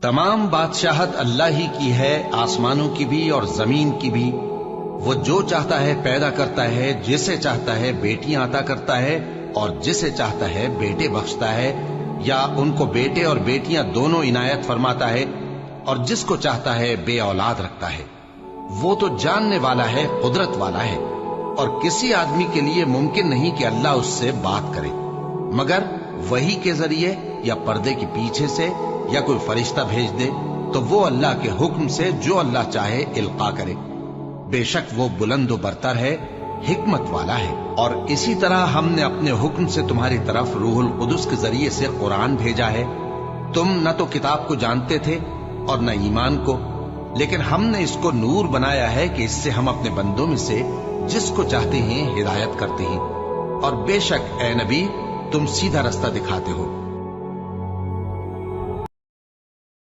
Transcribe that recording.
तमाम बादशाहत अल्लाह ही की है, आसमानों की भी और जमीन की भी। वो जो चाहता है पैदा करता है, जिसे चाहता है बेटियां अता करता है और जिसे चाहता है बेटे बख्शता है, या उनको बेटे और बेटियां दोनों इनायत फरमाता है, और जिसको चाहता है बे औलाद रखता है। वो तो जानने वाला है, कुदरत वाला है, और किसी आदमी के लिए मुमकिन नहीं कि अल्लाह उससे बात करे मगर वही के जरिए या पर्दे के पीछे से, या कोई फरिश्ता भेज दे तो वो अल्लाह के हुक्म से जो अल्लाह चाहे इल्का करे। बेशक वो बुलंद व बरतर है, हिकमत वाला है। और इसी तरह हमने अपने हुक्म से तुम्हारी तरफ रूहुल कुदस के जरिए से कुरान भेजा है। तुम न तो किताब को जानते थे और न ईमान को, लेकिन हमने इसको नूर बनाया है कि इससे हम अपने बंदों में से जिसको चाहते हैं हिदायत करते हैं। और बेशक ए नबी तुम सीधा रास्ता दिखाते हो।